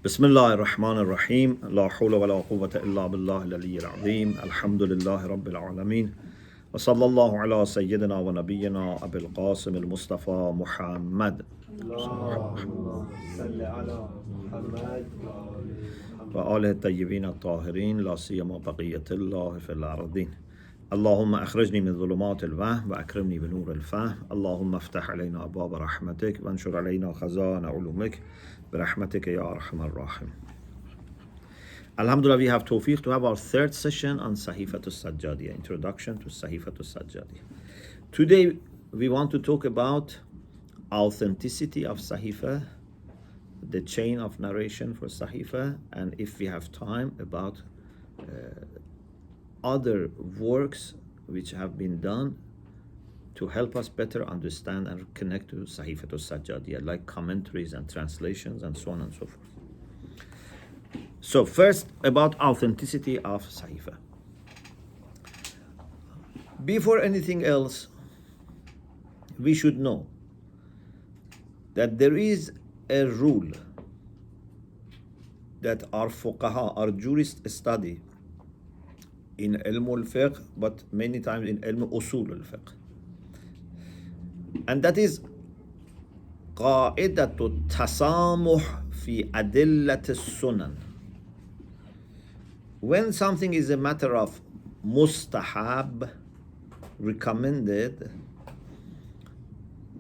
بسم الله الرحمن الرحيم لا حول ولا قوة إلا بالله العلي العظيم الحمد لله رب العالمين وصلى الله على سيدنا ونبينا أبي القاسم المصطفى محمد وآله الطيبين الطاهرين لا سيما بقية الله في الأرضين اللهم أخرجني من ظلمات الوهم وأكرمني بنور الفهم اللهم افتح علينا أبواب رحمتك وانشر علينا خزائن علومك برحمتك يا أرحم الراحمين. Alhamdulillah, we have tawfiq to have our third session on Sahifah al-Sajjadiyyah, introduction to Sahifah al-Sajjadiyyah. Today we want to talk about authenticity of Sahifah, the chain of narration for Sahifah, and if we have time, about other works which have been done to help us better understand and connect to Sahifah al-Sajjadiyyah, like commentaries and translations and so on and so forth. So first, about authenticity of Sahifah. Before anything else, we should know that there is a rule that our fuqaha, our jurists study in ilm al-fiqh, but many times in ilm usul al-fiqh. And that is قاعدة التسامح في أدلة السنن. When something is a matter of mustahab, recommended,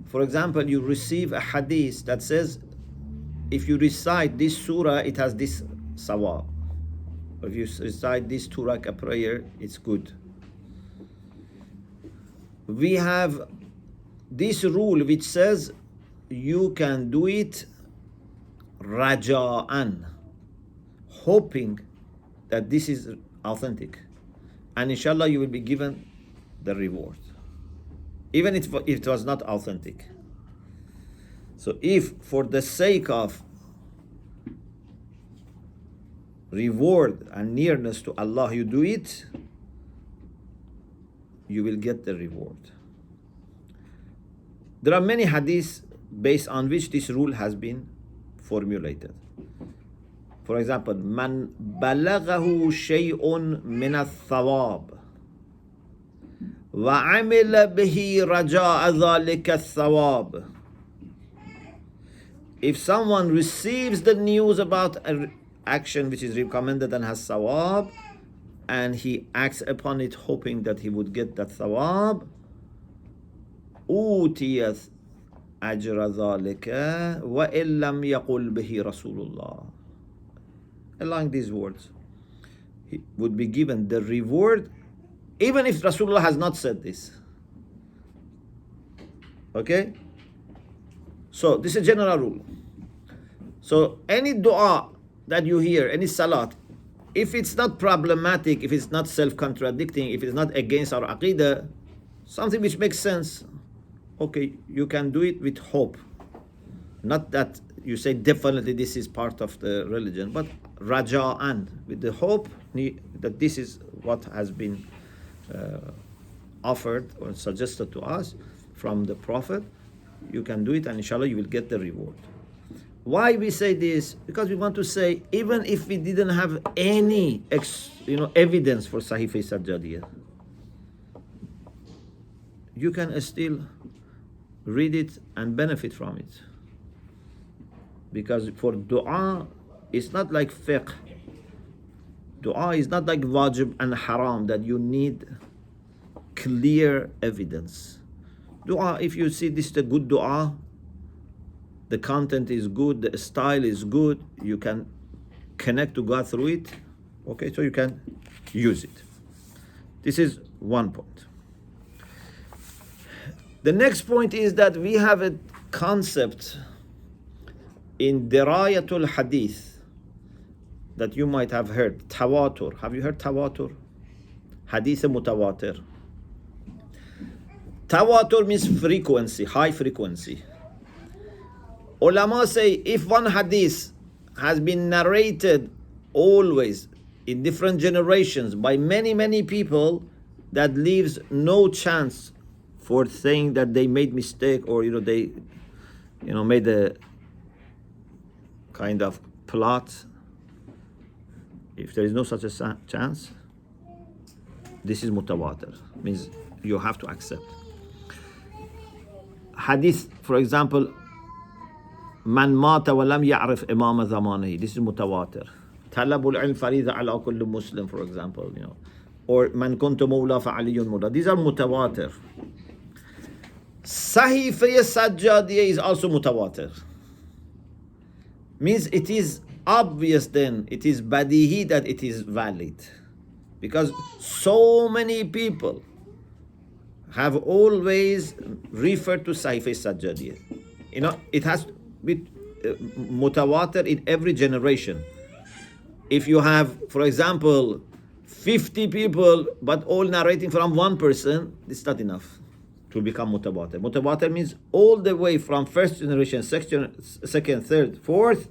for example, you receive a hadith that says, if you recite this surah, it has this sawab. If you recite this 2 rak'ah prayer, it's good. We have this rule which says you can do it raja'an, hoping that this is authentic, and inshallah you will be given the reward, even if it was not authentic. So if for the sake of reward and nearness to Allah you do it, you will get the reward. There are many hadiths based on which this rule has been formulated. For example, man balaghahu shay'un min al-thawab wa amila bihi raja'a dhalika al-thawab. If someone receives the news about an action which is recommended and has thawab, and he acts upon it hoping that he would get that thawab, أوتيت أجر ذلك وإن لم يقل به رسول الله. Along these words, he would be given the reward even if Rasulullah has not said this. Okay? So this is a general rule. So any dua that you hear, any salat, if it's not problematic, if it's not self-contradicting, if it's not against our aqidah, something which makes sense, okay, you can do it with hope. Not that you say definitely this is part of the religion, but raja'an, with the hope that this is what has been offered or suggested to us from the Prophet. You can do it and inshallah you will get the reward. Why we say this? Because we want to say, even if we didn't have any evidence for Sahifah al-Sajjadiyyah, you can still read it and benefit from it. Because for dua, it's not like fiqh. Dua is not like wajib and haram that you need clear evidence. Dua, if you see this is a good dua, the content is good, the style is good, you can connect to God through it, okay, so you can use it. This is one point. The next point is that we have a concept in Dirayatul Hadith that you might have heard, tawatur. Have you heard tawatur? Hadith mutawatir. Tawatur means frequency, high frequency. Ulama say if one hadith has been narrated always in different generations by many people, that leaves no chance for saying that they made mistake or they made a kind of plot, if there is no such a chance, this is mutawatir. Means you have to accept. Hadith, for example, man mata wa lam ya'rif imam zamanihi. This is mutawatir. Talabul ilm farida ala kulli Muslim, for example, or man kuntu mawla fa aliyun mawla. These are mutawatir. Sahifah Sajjadiyyah is also mutawatir. Means it is obvious then, it is badihi that it is valid. Because so many people have always referred to Sahifah Sajjadiyyah. It has to be mutawatir in every generation. If you have, for example, 50 people, but all narrating from one person, it's not enough to become mutawatir. Mutawatir means all the way from first generation, second, third, fourth.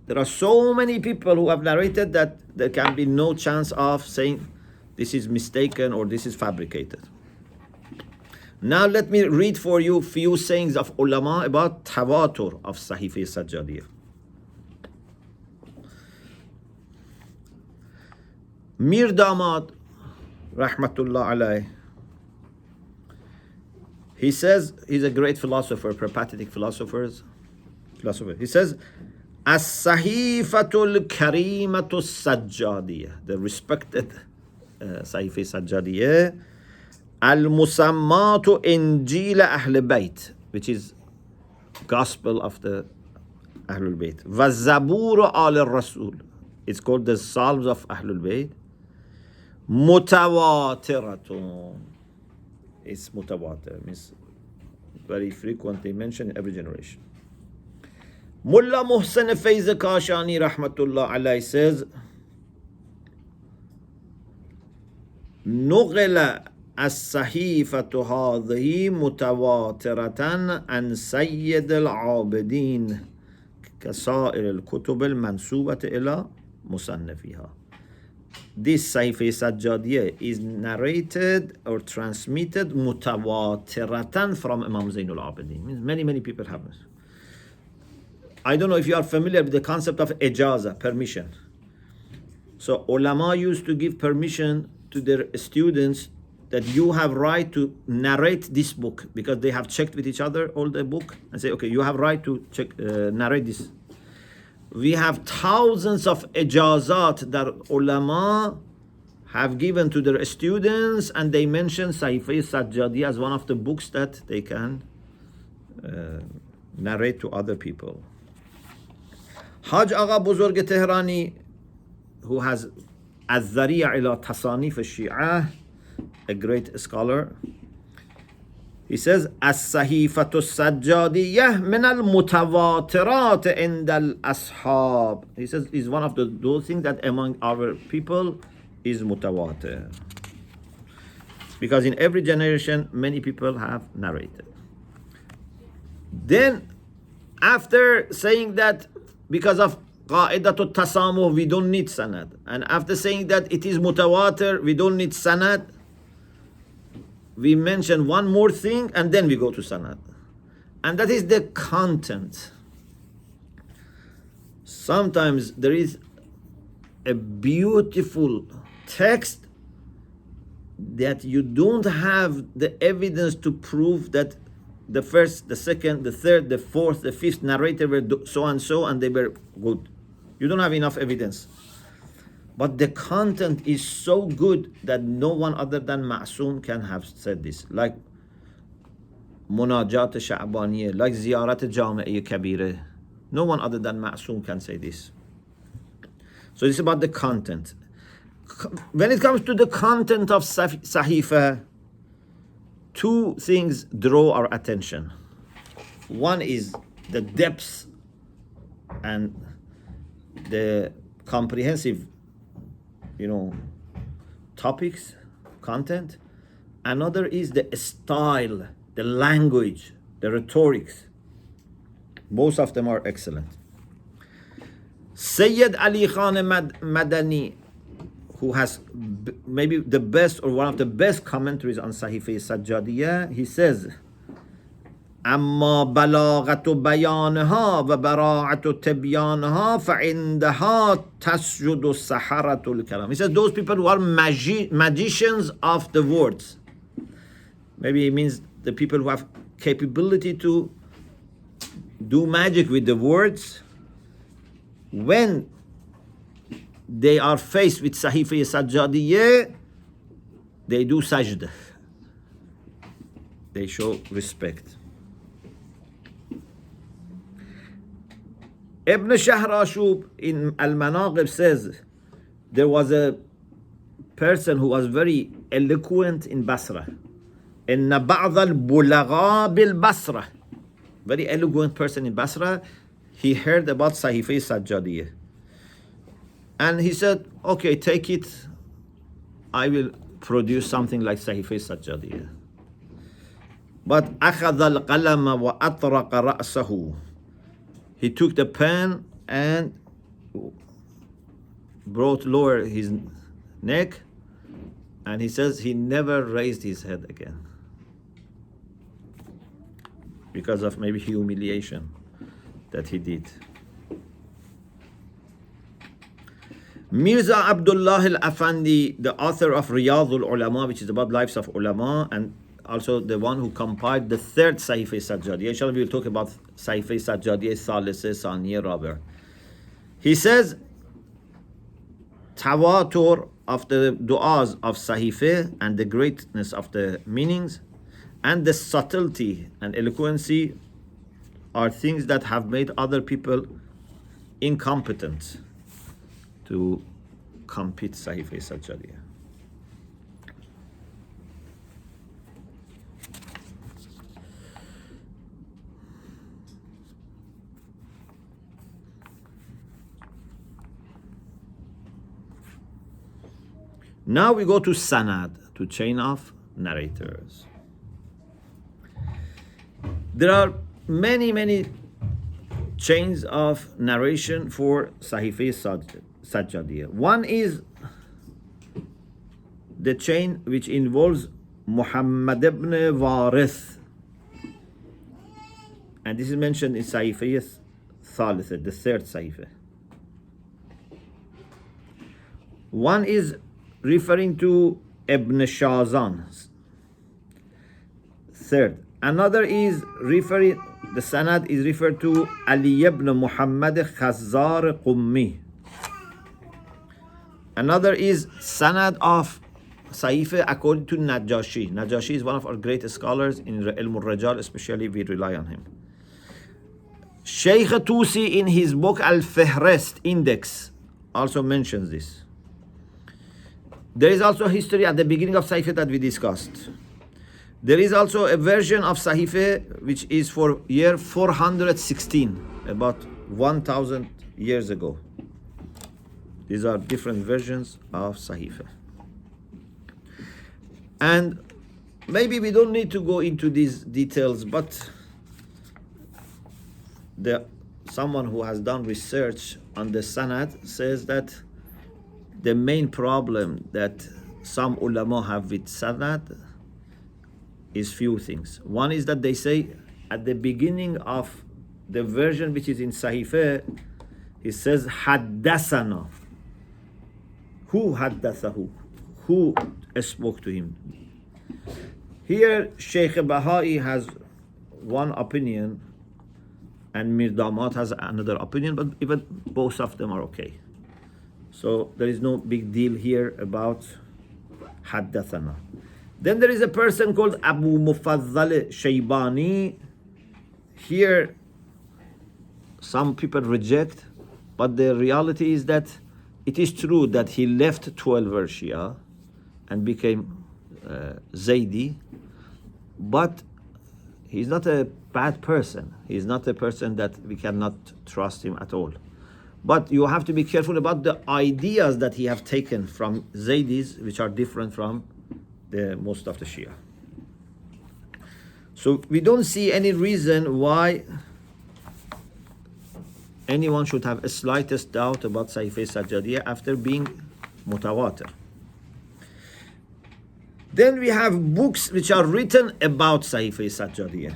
There are so many people who have narrated that there can be no chance of saying this is mistaken or this is fabricated. Now let me read for you few sayings of ulama about tawatur of Sahifah Sajjadiyyah. Mir Damad, rahmatullah alayh, he says, he's a great philosopher, peripatetic philosopher. He says, as-Sahifatul Karimatul Sajjadiyyah, the respected Sahifah Sajjadiyyah, al-Musammatu Injil Ahl Bayt, which is gospel of the Ahlul Bayt. Va-Zabur al-Rasul, it's called the Psalms of Ahlul Bayt. Mutawatiratun, it's mutawatir, means very frequently mentioned in every generation. Mullah Muhsin Faiz Kashani rahmatullah alayhi says, نقل الصحيفة هذه متواترة عن سيد العابدين كسائر الكتب المنسوبة إلى مصنفها. This Sahifah Sajjadiyyah is narrated or transmitted mutawatiratan from Imam Zainul Abidin. Means many people have this. I don't know if you are familiar with the concept of ijaza, permission. So ulama used to give permission to their students that you have right to narrate this book, because they have checked with each other all the book and say, okay, you have right to narrate this. We have thousands of ijazat that ulama have given to their students, and they mention Sahifah Sajjadiyyah as one of the books that they can narrate to other people. Haj Agha Buzurg Tehrani, who has al-Zari'a ila Tasanif al-Shi'ah, a great scholar, he says, as-Sahifatu Sajjadiyyah min al-mutawatirat inda al-ashab. He says, is one of those things that among our people is mutawatir. Because in every generation, many people have narrated. Then, after saying that, because of qa'idatul tasamuh, we don't need sanad. And after saying that it is mutawatir, we don't need sanad, we mention one more thing and then we go to sanad. And that is the content. Sometimes there is a beautiful text that you don't have the evidence to prove that the first, the second, the third, the fourth, the fifth narrator were so and so and they were good. You don't have enough evidence. But the content is so good that no one other than Ma'soom can have said this. Like Munajat Sha'baniyah, like Ziyarat Jami'ah Kabirah. No one other than Ma'soom can say this. So it's about the content. When it comes to the content of Sahifah, two things draw our attention. One is the depth and the comprehensive, topics, content. Another is the style, the language, the rhetorics. Both of them are excellent. Sayyid Ali Khan Madani, who has maybe the best or one of the best commentaries on Sahifah Sajjadiyyah, he says, اما بلاغت بیانها و براعت تبیانها فعندها تسجد السحرة الكلام. He says those people who are magicians of the words. Maybe it means the people who have capability to do magic with the words. When they are faced with Sahifah al-Sajjadiyyah, they do sajda. They show respect. Ibn Shahrashub in Al-Manaqib says there was a person who was very eloquent in Basra. إن بعض البلغاء بالبصرة, very eloquent person in Basra. He heard about Sahifah al-Sajjadiyyah. And he said, okay, take it. I will produce something like Sahifah al-Sajjadiyyah. But أخذ القلم وأطرق رأسه. He took the pen and brought lower his neck, and he says he never raised his head again because of maybe humiliation that he did. Mirza Abdullah al-Afandi, the author of Riyadh al-Ulama, which is about lives of ulama, and also the one who compiled the third Sahifah al-Sajjadiyyah. Inshallah, we will talk about Sahifah al-Sajjadiyyah, Thalisa, Saniya, Rabi'. He says, tawatur of the du'as of Sahifah and the greatness of the meanings and the subtlety and eloquency are things that have made other people incompetent to compete Sahifah al-Sajjadiyyah. Now we go to sanad, to chain of narrators. There are many chains of narration for Sahifah Sajjadiyyah. One is the chain which involves Muhammad ibn Warith, and this is mentioned in Sahifah Thalitha, the third Sahifah. One is referring to Ibn Shazan. Third. Another is referring, the sanad is referred to Ali ibn Muhammad Khazar Qummi. Another is sanad of Sahifah according to Najashi. Najashi is one of our greatest scholars in Ilm al-Rajal, especially we rely on him. Sheikh Tusi in his book Al-Fihrist Index also mentions this. There is also a history at the beginning of Sahifah that we discussed. There is also a version of Sahifah which is for year 416, about 1000 years ago. These are different versions of Sahifah. And maybe we don't need to go into these details, but someone who has done research on the sanad says that the main problem that some ulama have with sanad is few things. One is that they say at the beginning of the version which is in Sahifah, he says Haddasana. Who haddathahu? Who spoke to him? Here Sheikh Bahai has one opinion and Mir Damat has another opinion, but even both of them are okay. So there is no big deal here about Haddathana. Then there is a person called Abu Mufaddal Shaybani. Here some people reject, but the reality is that it is true that he left 12 Shia and became Zaydi, but he's not a bad person. He's not a person that we cannot trust him at all. But you have to be careful about the ideas that he have taken from Zaydis, which are different from the most of the Shia. So we don't see any reason why anyone should have a slightest doubt about Sahifah Sajjadiyyah after being mutawatir. Then we have books which are written about Sahifah Sajjadiyyah.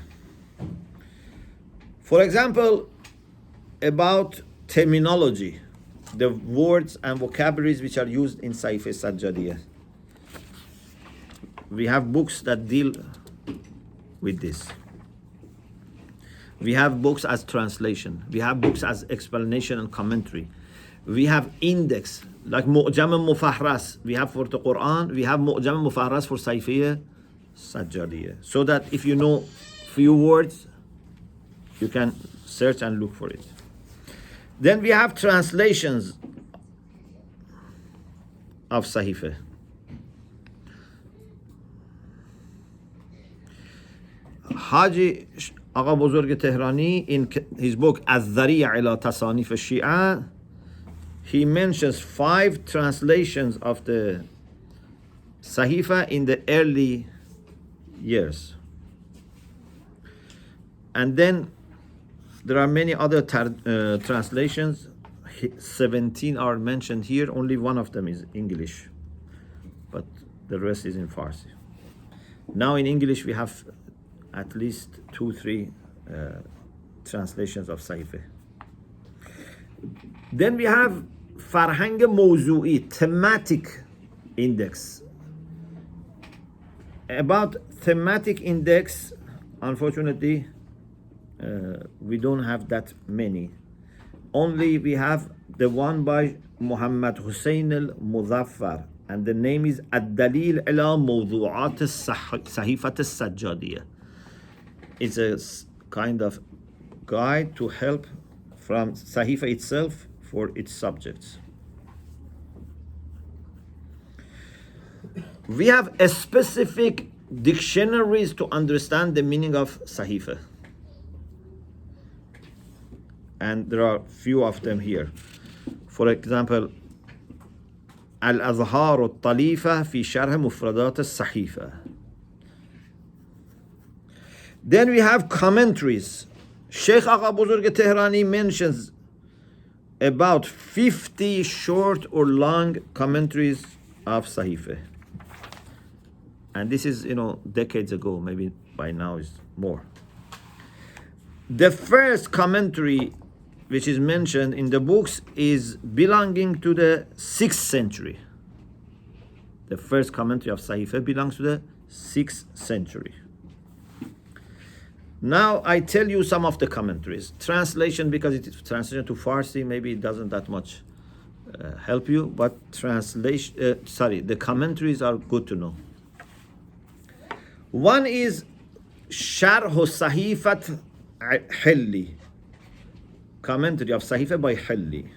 For example, about terminology, the words and vocabularies which are used in Sahifah Sajjadiyyah. We have books that deal with this. We have books as translation. We have books as explanation and commentary. We have index, like Mu'jam al-Mufahras. We have for the Quran. We have Mu'jam al-Mufahras for Sahifah Sajjadiyyah. So that if you know few words, you can search and look for it. Then we have translations of Sahifah. Haji Agha Buzurg Tehrani, in his book al-Dhari'a ila Tasanif al-Shia, he mentions 5 translations of the Sahifah in the early years. And then there are many other translations. 17 are mentioned here. Only one of them is English, but the rest is in Farsi. Now in English we have at least 2-3 translations of Sahifah. Then we have Farhang Mawzu'i, thematic index. About thematic index, unfortunately, we don't have that many. Only we have the one by Muhammad Hussein al-Muzaffar, and the name is Ad-Dalil ila Mawdu'at al-Sahifat al-Sajjadiyyah. It's a kind of guide to help from Sahifah itself for its subjects. We have a specific dictionaries to understand the meaning of Sahifah. And there are few of them here. For example, al-Azhar al-Talifa fi Sharh Mufradat al-Sahifah. Then we have commentaries. Sheikh Agha Buzurg Tehrani mentions about 50 short or long commentaries of Sahifah. And this is, decades ago, maybe by now is more. The first commentary which is mentioned in the books is belonging to the 6th century. The first commentary of Sahifah belongs to the 6th century. Now I tell you some of the commentaries. Translation, because it is translation to Farsi, maybe it doesn't that much help you, but the commentaries are good to know. One is Sharh Sahifat Hilli, commentary of Sahifah by Hilli.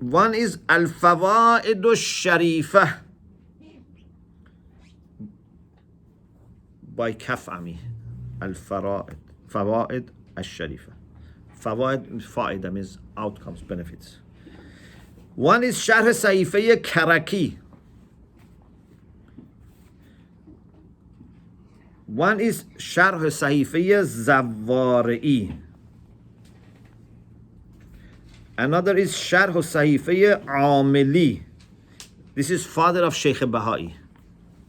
One is Al-Fawaid al-Sharifah by Kaf'ami. Al-Fawaid al-Sharifah. Fawaid means outcomes, benefits. One is Sharh Sahifah Karaki. One is Sharh Sahifah Zawari'i. Another is Sharh Sahifah Amili. This is father of Sheikh Bahai,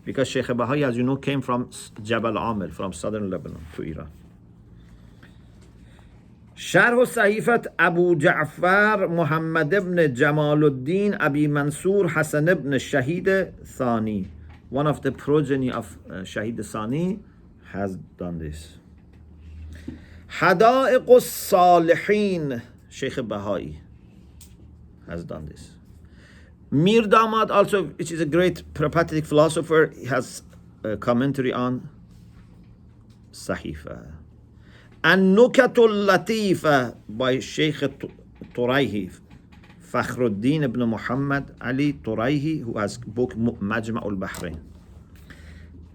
because Sheikh Bahai, as you know, came from Jabal Amil, from southern Lebanon to Iran. Sharh Sahifat Abu Ja'far Muhammad ibn Jamaluddin Abi Mansur Hassan ibn Shahid Thani. One of the progeny of Shahid Thani has done this. Hada'iq al-Salihin, Sheikh Bahai has done this. Mir Damad also, which is a great peripatetic philosopher, he has a commentary on Sahifah. And Nukatul Latifa by Sheikh Turayhi, Fakhruddin ibn Muhammad Ali Turayhi, who has book Majma' al-Bahrain.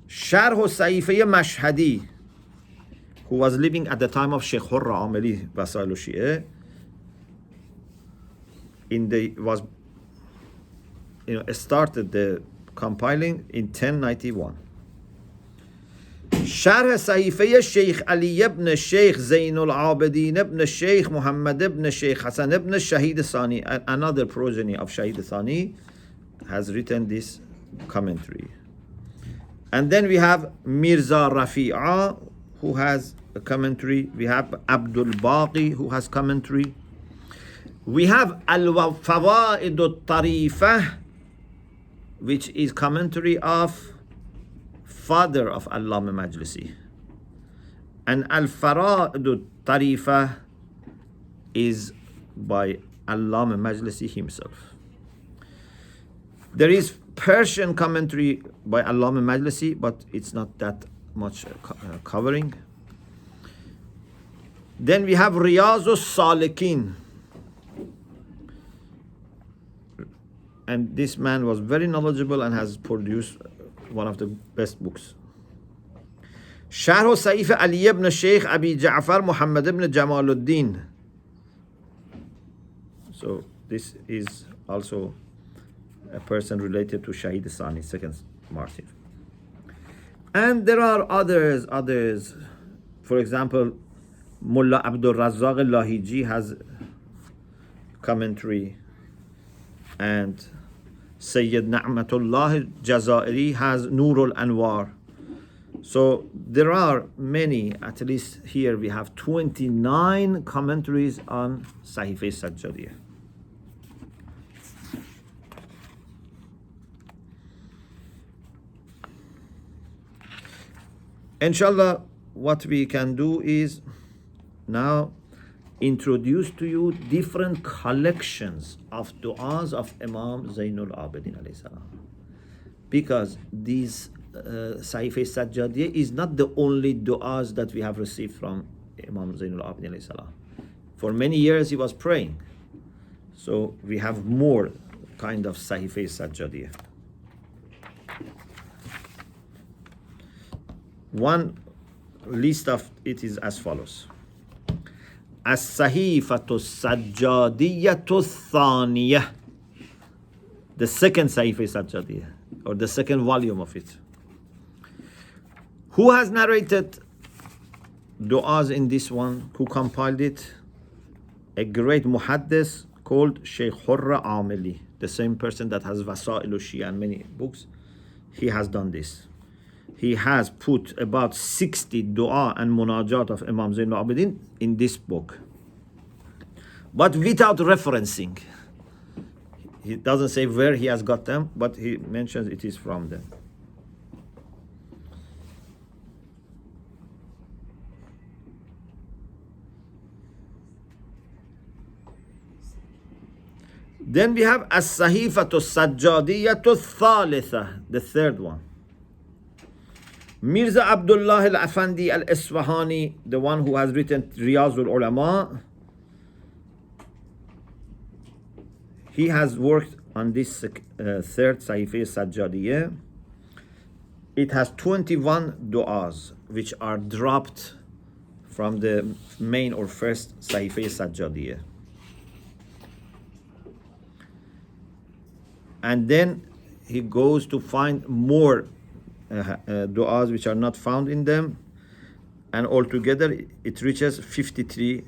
Sharh Sahifah Mashhadi, who was living at the time of Sheikh Hurra Amili Wasail al-Shi'a, started the compiling in 1091. Sharh Sahifah Sheikh Ali ibn Sheikh Zainul Abidin ibn Sheikh Muhammad ibn Sheikh Hassan ibn Shahid Thani, another progeny of Shahid Thani, has written this commentary. And then we have Mirza Rafi'a, who has a commentary. We have Abdul Baqi, who has commentary. We have Al-Fawaid al-Tarifah, which is commentary of father of Allama Majlisi. And Al-Fara'id al-Tarifah is by Allama Majlisi himself. There is Persian commentary by Allama Majlisi, but it's not that much covering. Then we have Riyaz al-Salikin. And this man was very knowledgeable and has produced one of the best books. Sharh al-Sahifah Ali ibn Sheikh Abi Ja'far Muhammad ibn Jamaluddin. So this is also a person related to Shahid Sani, second martyr. And there are others. For example, Mullah Abdul Razzaq al-Lahiji has commentary, and Sayyid Na'matullah al-Jazairi has Nur al-Anwar. So there are many, at least here we have 29 commentaries on Sahifah Sajjadiyyah. Inshallah, what we can do is now introduce to you different collections of du'as of Imam Zainul Abidin alayhi salam. Because these Sahifah Sajjadiyyah is not the only du'as that we have received from Imam Zainul Abidin alayhi salam. For many years he was praying. So we have more kind of Sahifah Sajjadiyyah. One list of it is as follows. al-Sahifah al-Sajjadiyyah al-Thaniyah. The second Sahifah Sajjadiyyah, or the second volume of it. Who has narrated du'as in this one? Who compiled it? A great muhaddis called Sheikh Hurra Amili, the same person that has Wasa'il al-Shia and many books. He has done this. He has put about 60 dua and munajat of Imam Zainul Abidin in this book, but without referencing. He doesn't say where he has got them, but he mentions it is from them. Then we have al-Sahifah al-Sajjadiyyah al-Thalitha, the third one. Mirza Abdullah al-Afandi al-Isfahani, the one who has written Riyaz al-Ulama, he has worked on this third Sahifah Sajjadiyyah. It has 21 du'as which are dropped from the main or first Sahifah Sajjadiyyah. And then he goes to find more du'as which are not found in them, and altogether it reaches 53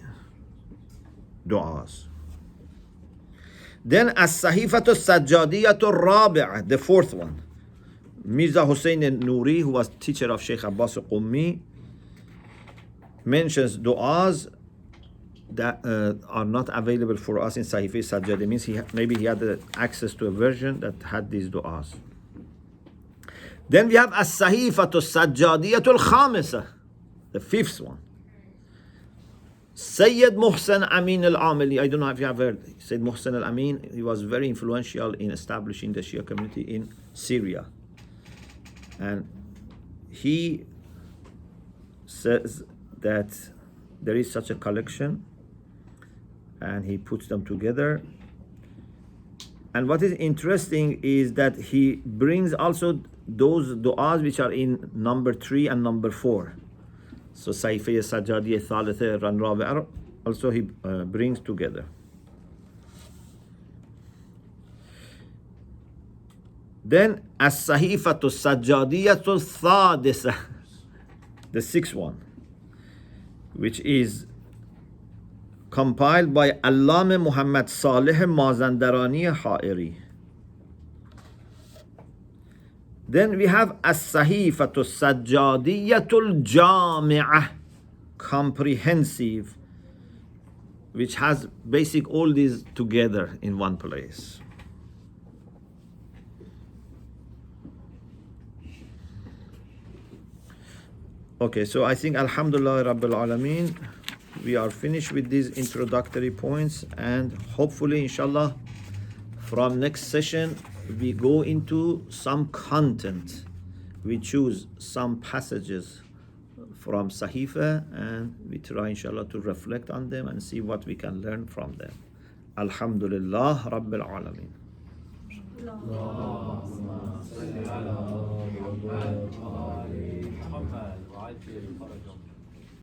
du'as. Then as-Sahifah al-Sajjadiyyah al-Rabi'ah, the fourth one. Mirza Hussain al-Nuri, who was teacher of Sheikh Abbas al-Qummi, mentions du'as that are not available for us in Sahifah Sajjadiyyah. Means maybe he had access to a version that had these du'as. Then we have al-Sahifah al-Sajjadiyyah al-Khamisah, the fifth one. Sayyid Muhsin Amin al-Amili, I don't know if you have heard. Sayyid Muhsin al-Amin, he was very influential in establishing the Shia community in Syria. And he says that there is such a collection, and he puts them together. And what is interesting is that he brings also those du'as which are in number 3 and number 4. So Sahifah Sajjadiyyah Thalitha and Rabi'ah also he brings together. Then as-Sahifah al-Sajjadiyyah al-Thadisa, the sixth one, which is compiled by Allama Muhammad Salih Mazandarani Ha'iri. Then we have al-Sahifah al-Sajjadiyyah al-Jami'ah, comprehensive, which has basic all these together in one place. Okay, so I think Alhamdulillah Rabbil Alameen, we are finished with these introductory points, and hopefully inshallah from next session we go into some content. We choose some passages from Sahifah and we try inshallah to reflect on them and see what we can learn from them. Alhamdulillah Rabbil Alameen. اللهم صل على محمد وعلى آل محمد وعجل فرجهم.